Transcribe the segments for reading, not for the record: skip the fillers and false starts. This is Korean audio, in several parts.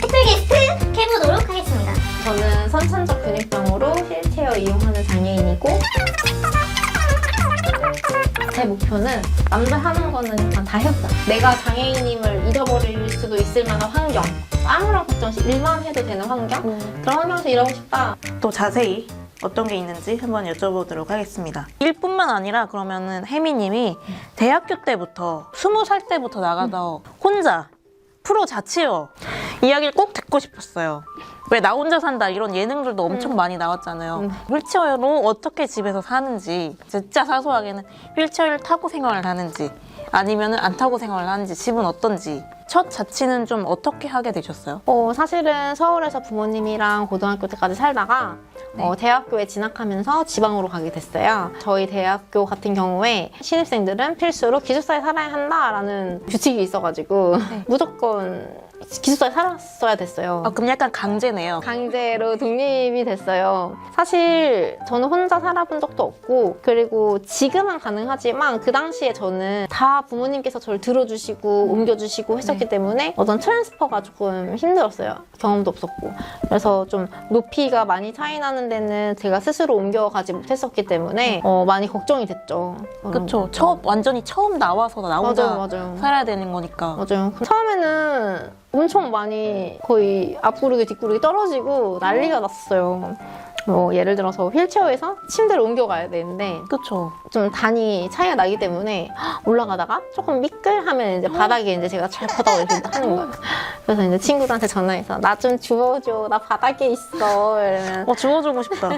특별 게스트 해보도록 하겠습니다. 저는 선천적 근육병으로 휠체어 이용하는 장애인이고 제 목표는 남들 하는 거는 그냥 다 해보자. 내가 장애인임을 잃어버릴 수도 있을 만한 환경, 아무런 걱정 없이 일만 해도 되는 환경? 그런 환경에서 일하고 싶다. 또 자세히 어떤 게 있는지 한번 여쭤보도록 하겠습니다. 일뿐만 아니라 그러면은 혜미님이 대학교 때부터 20살 때부터 나가서 혼자 프로 자취요 이야기를 꼭 듣고 싶었어요. 왜 나 혼자 산다 이런 예능들도 엄청 많이 나왔잖아요. 휠체어로 어떻게 집에서 사는지, 진짜 사소하게는 휠체어를 타고 생활을 하는지 아니면 안 타고 생활을 하는지, 집은 어떤지. 첫 자취는 좀 어떻게 하게 되셨어요? 사실은 서울에서 부모님이랑 고등학교 때까지 살다가 대학교에 진학하면서 지방으로 가게 됐어요. 저희 대학교 같은 경우에 신입생들은 필수로 기숙사에 살아야 한다라는 규칙이 있어가지고 무조건 기숙사에 살았어야 됐어요. 아, 그럼 약간 강제네요. 강제로 독립이 됐어요. 사실 저는 혼자 살아본 적도 없고, 그리고 지금은 가능하지만 그 당시에 저는 다 부모님께서 저를 들어주시고 옮겨주시고 했었기 때문에 어떤 트랜스퍼가 조금 힘들었어요. 경험도 없었고. 그래서 좀 높이가 많이 차이 나는 데는 제가 스스로 옮겨가지 못했었기 때문에 많이 걱정이 됐죠. 그쵸. 완전히 처음 나와서 나 혼자 맞아요. 살아야 되는 거니까. 맞아요. 처음에는 엄청 많이 거의 앞구르기 뒷구르기 떨어지고 난리가 났어요. 예를 들어서 휠체어에서 침대를 옮겨가야 되는데 그쵸. 좀 단위 차이가 나기 때문에 올라가다가 조금 미끌하면 이제 바닥에 이제 제가 찰퍼다고 이렇게 하는 거예요. 그래서 이제 친구들한테 전화해서 나 좀 주워줘, 나 바닥에 있어 이러면 주워주고 싶다.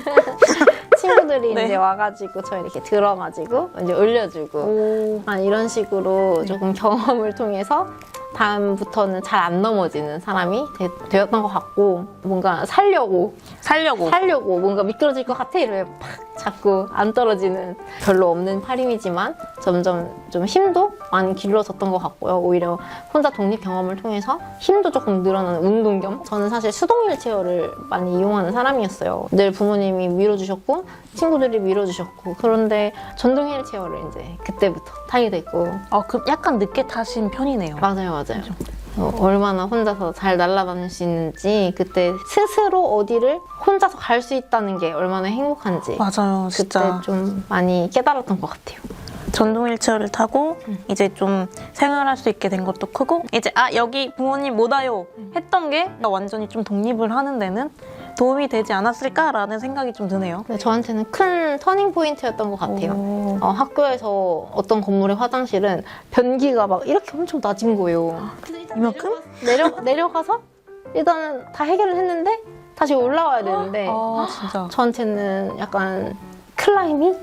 친구들이 네. 이제 와가지고 저 이렇게 들어가지고 이제 올려주고 이런 식으로 조금 경험을 통해서 다음부터는 잘 안 넘어지는 사람이 되었던 것 같고, 뭔가 살려고 뭔가 미끄러질 것 같아 이러면 팍 자꾸 안 떨어지는, 별로 없는 팔힘이지만 점점 좀 힘도 많이 길러졌던 것 같고요. 오히려 혼자 독립 경험을 통해서 힘도 조금 늘어나는 운동 겸. 저는 사실 수동 휠체어를 많이 이용하는 사람이었어요. 늘 부모님이 밀어주셨고 친구들이 밀어주셨고, 그런데 전동 휠체어를 이제 그때부터 타게 됐고. 그 약간 늦게 타신 편이네요. 맞아요. 얼마나 혼자서 잘 날아다닐 수 있는지, 그때 스스로 어디를 혼자서 갈 수 있다는 게 얼마나 행복한지 맞아요, 진짜. 그때 좀 많이 깨달았던 것 같아요. 전동 휠체어를 타고 이제 좀 생활할 수 있게 된 것도 크고, 이제 여기 부모님 못 와요 했던 게 완전히 좀 독립을 하는 데는 도움이 되지 않았을까라는 생각이 좀 드네요. 근데 저한테는 큰 터닝 포인트였던 것 같아요. 학교에서 어떤 건물의 화장실은 변기가 막 이렇게 엄청 낮은 거예요. 이만큼? 내려가서 일단은 다 해결을 했는데 다시 올라와야 되는데 진짜. 저한테는 약간 클라이밍?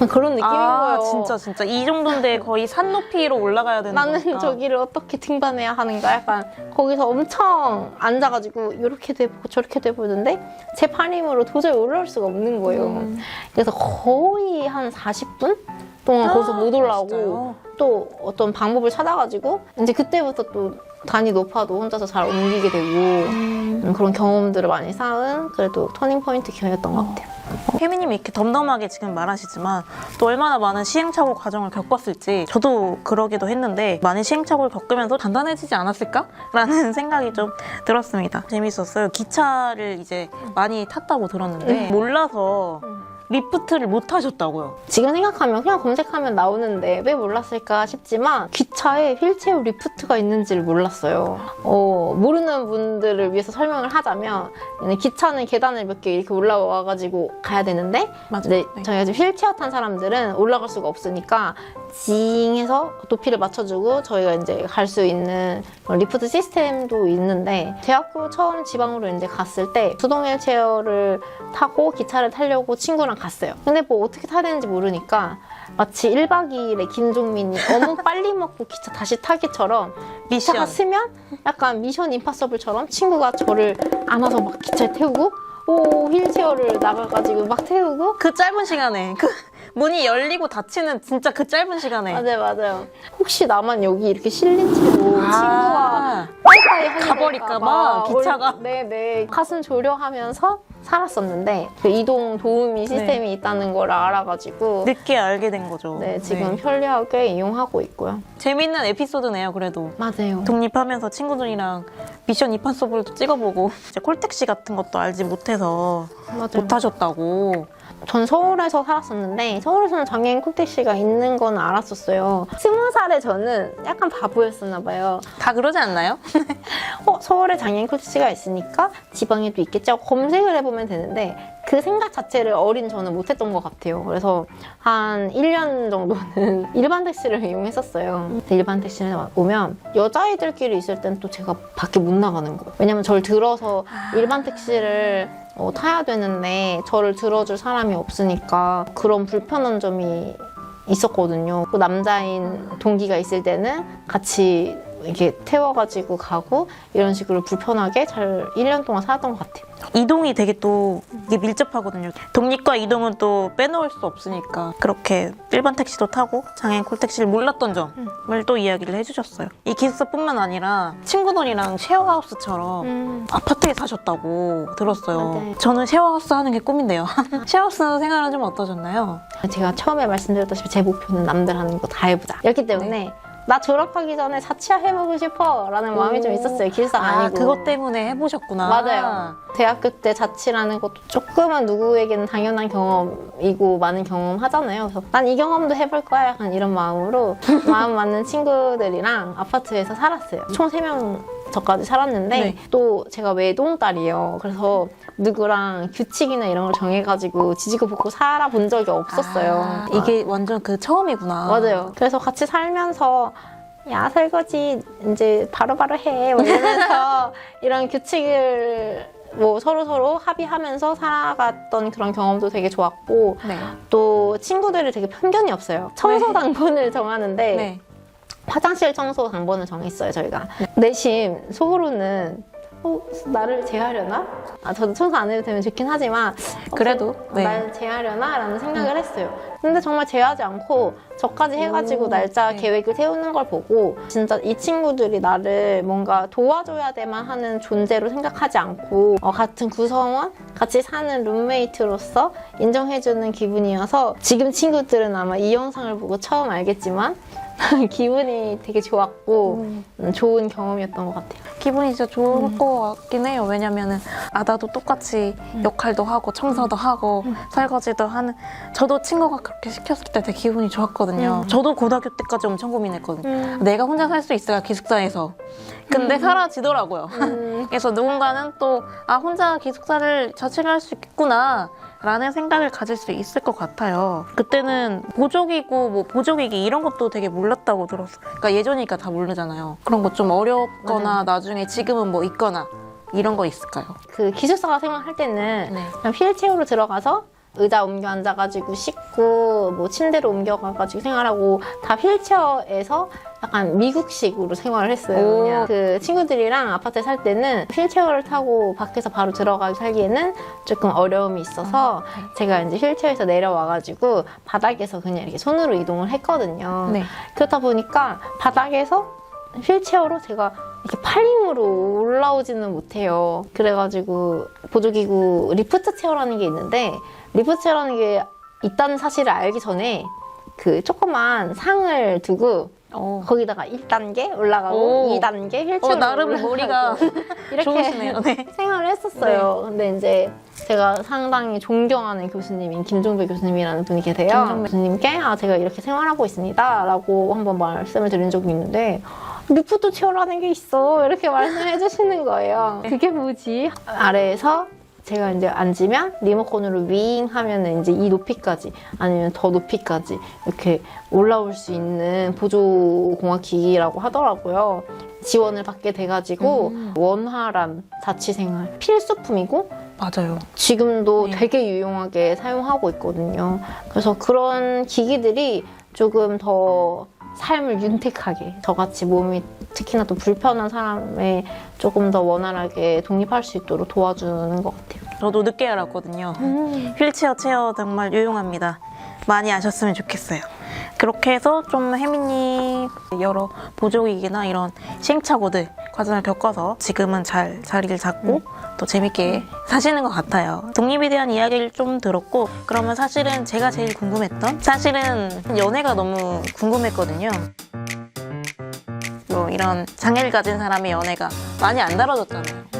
그런 느낌인 거예요. 진짜. 이 정도인데 거의 산 높이로 올라가야 되는 나는 거니까. 저기를 어떻게 등반해야 하는가, 약간 거기서 엄청 앉아가지고 이렇게도 해보고 저렇게도 해보는데 제 팔 힘으로 도저히 올라올 수가 없는 거예요. 그래서 거의 한 40분 동안 거기서 못 올라오고 진짜요? 또 어떤 방법을 찾아가지고 이제 그때부터 또 단이 높아도 혼자서 잘 옮기게 되고 그런 경험들을 많이 쌓은 그래도 터닝 포인트 기회였던 것 같아요. 혜미님이 이렇게 덤덤하게 지금 말하시지만 또 얼마나 많은 시행착오 과정을 겪었을지 저도 그러기도 했는데, 많은 시행착오를 겪으면서 단단해지지 않았을까라는 생각이 좀 들었습니다. 재밌었어요. 기차를 이제 많이 탔다고 들었는데 몰라서 리프트를 못 타셨다고요? 지금 생각하면 그냥 검색하면 나오는데 왜 몰랐을까 싶지만 기차에 휠체어 리프트가 있는지를 몰랐어요. 모르는 분들을 위해서 설명을 하자면 기차는 계단을 몇 개 이렇게 올라와가지고 가야 되는데 맞아요. 저희가 지금 휠체어 탄 사람들은 올라갈 수가 없으니까 징해서 높이를 맞춰주고 저희가 이제 갈 수 있는 리프트 시스템도 있는데, 대학교 처음 지방으로 이제 갔을 때 수동 휠체어를 타고 기차를 타려고 친구랑 갔어요. 근데 뭐 어떻게 타야 되는지 모르니까 마치 1박 2일에 김종민이 어묵 빨리 먹고 기차 다시 타기처럼 기차가 쓰면 약간 미션 임파서블처럼 친구가 저를 안아서 막 기차에 태우고 휠체어를 나가가지고 막 태우고, 그 짧은 시간에 문이 열리고 닫히는 진짜 그 짧은 시간에. 맞아요. 혹시 나만 여기 이렇게 실린 채로 친구가 빠이빠이 가버릴까봐 기차가. 네네. 가슴 조려하면서 살았었는데 그 이동 도우미 시스템이 있다는 걸 알아가지고 늦게 알게 된 거죠. 네, 지금 편리하게 이용하고 있고요. 재밌는 에피소드네요, 그래도. 맞아요. 독립하면서 친구들이랑 미션 임파서블도 찍어보고 이제 콜택시 같은 것도 알지 못해서 맞아요. 못하셨다고. 전 서울에서 살았었는데 서울에서는 장애인 콜택시가 있는 건 알았었어요. 20살에 저는 약간 바보였었나 봐요. 다 그러지 않나요? 서울에 장애인 콜택시가 있으니까 지방에도 있겠지 하고 검색을 해보면 되는데 그 생각 자체를 어린 저는 못했던 것 같아요. 그래서 한 1년 정도는 일반 택시를 이용했었어요. 근데 일반 택시를 오면 여자아이들끼리 있을 땐 또 제가 밖에 못 나가는 거예요. 왜냐면 저를 들어서 일반 택시를 타야 되는데 저를 들어줄 사람이 없으니까 그런 불편한 점이 있었거든요. 그 남자인 동기가 있을 때는 같이 이렇게 태워가지고 가고 이런 식으로 불편하게 잘 1년 동안 살았던 것 같아요. 이동이 되게 또 이게 밀접하거든요. 독립과 이동은 또 빼놓을 수 없으니까 그렇게 일반 택시도 타고 장애인 콜택시를 몰랐던 점을 또 이야기를 해주셨어요. 이 기숙사뿐만 아니라 친구들이랑 쉐어하우스처럼 아파트에 사셨다고 들었어요. 맞아요. 저는 쉐어하우스 하는 게 꿈인데요. 쉐어하우스 생활은 좀 어떠셨나요? 제가 처음에 말씀드렸다시피 제 목표는 남들 하는 거 다 해보자. 였기 때문에 나 졸업하기 전에 자취 해보고 싶어 라는 마음이 좀 있었어요. 기숙사가 아니고. 그것 때문에 해보셨구나. 맞아요. 대학교 때 자취라는 것도 조금은 누구에게는 당연한 경험이고 많은 경험 하잖아요. 그래서 난 이 경험도 해볼 거야 약간 이런 마음으로 마음 맞는 친구들이랑 아파트에서 살았어요. 총 3명 저까지 살았는데 네. 또 제가 외동딸이에요. 그래서 누구랑 규칙이나 이런 걸 정해가지고 지지고 볶고 살아본 적이 없었어요. 이게 완전 그 처음이구나. 맞아요. 그래서 같이 살면서 야 설거지 이제 바로바로 해 뭐 이러면서 이런 규칙을 뭐 서로 합의하면서 살아갔던 그런 경험도 되게 좋았고 네. 또 친구들이 되게 편견이 없어요. 청소 당번을 정하는데 네. 화장실 청소 당번을 정했어요 저희가. 내심 속으로는 나를 제하려나? 저도 청소 안 해도 되면 좋긴 하지만 그래도 네. 날 제하려나? 라는 생각을 했어요. 근데 정말 제하지 않고 저까지 해가지고 날짜 계획을 세우는 걸 보고 진짜 이 친구들이 나를 뭔가 도와줘야 돼만 하는 존재로 생각하지 않고 같은 구성원, 같이 사는 룸메이트로서 인정해주는 기분이어서 지금 친구들은 아마 이 영상을 보고 처음 알겠지만 기분이 되게 좋았고 좋은 경험이었던 것 같아요. 기분이 진짜 좋을 것 같긴 해요. 왜냐면은 나도 똑같이 역할도 하고 청소도 하고 설거지도 하는. 저도 친구가 그렇게 시켰을 때 되게 기분이 좋았거든요. 저도 고등학교 때까지 엄청 고민했거든요. 내가 혼자 살 수 있을까 기숙사에서. 근데 사라지더라고요. 그래서 누군가는 또 혼자 기숙사를 자취를 할 수 있겠구나 라는 생각을 가질 수 있을 것 같아요. 그때는 보조기고 뭐 보조기기 이런 것도 되게 몰랐다고 들었어요. 그러니까 예전이니까 다 모르잖아요. 그런 거 좀 어렵거나 나중에 지금은 뭐 있거나 이런 거 있을까요? 그 기숙사 생활할 때는 네. 그냥 휠체어로 들어가서 의자 옮겨 앉아가지고 씻고 뭐 침대로 옮겨가가지고 생활하고 다 휠체어에서 약간 미국식으로 생활을 했어요. 그냥 그 친구들이랑 아파트에 살 때는 휠체어를 타고 밖에서 바로 들어가서 살기에는 조금 어려움이 있어서 제가 이제 휠체어에서 내려와가지고 바닥에서 그냥 이렇게 손으로 이동을 했거든요. 네. 그렇다 보니까 바닥에서 휠체어로 제가 이렇게 팔 힘으로 올라오지는 못해요. 그래가지고 보조기구 리프트 체어라는 게 있는데 리프트 체어라는 게 있다는 사실을 알기 전에 그 조그만 상을 두고 거기다가 1단계 올라가고 2단계 휠체어로 나름 올라가고 머리가 이렇게 좋으시네요. 네. 생활을 했었어요. 근데 이제 제가 상당히 존경하는 교수님인 김종배 교수님이라는 분이 계세요. 교수님께 제가 이렇게 생활하고 있습니다 라고 한번 말씀을 드린 적이 있는데 리프트 체어라는 게 있어 이렇게 말씀해 주시는 거예요. 그게 뭐지? 아래에서 제가 이제 앉으면 리모컨으로 윙 하면 이제 이 높이까지 아니면 더 높이까지 이렇게 올라올 수 있는 보조공학기기라고 하더라고요. 지원을 받게 돼가지고 원활한 자취생활 필수품이고 맞아요. 지금도 되게 유용하게 사용하고 있거든요. 그래서 그런 기기들이 조금 더 삶을 윤택하게 저같이 몸이 특히나 또 불편한 사람의 조금 더 원활하게 독립할 수 있도록 도와주는 것 같아요. 저도 늦게 알았거든요. 휠체어 체어 정말 유용합니다. 많이 아셨으면 좋겠어요. 그렇게 해서 좀 혜미님 여러 보조기기나 이런 시행착오들 과정을 겪어서 지금은 잘 자리를 잡고 또 재밌게 사시는 것 같아요. 독립에 대한 이야기를 좀 들었고, 그러면 사실은 제가 제일 궁금했던, 사실은 연애가 너무 궁금했거든요. 뭐 이런 장애를 가진 사람의 연애가 많이 안 다뤄졌잖아요.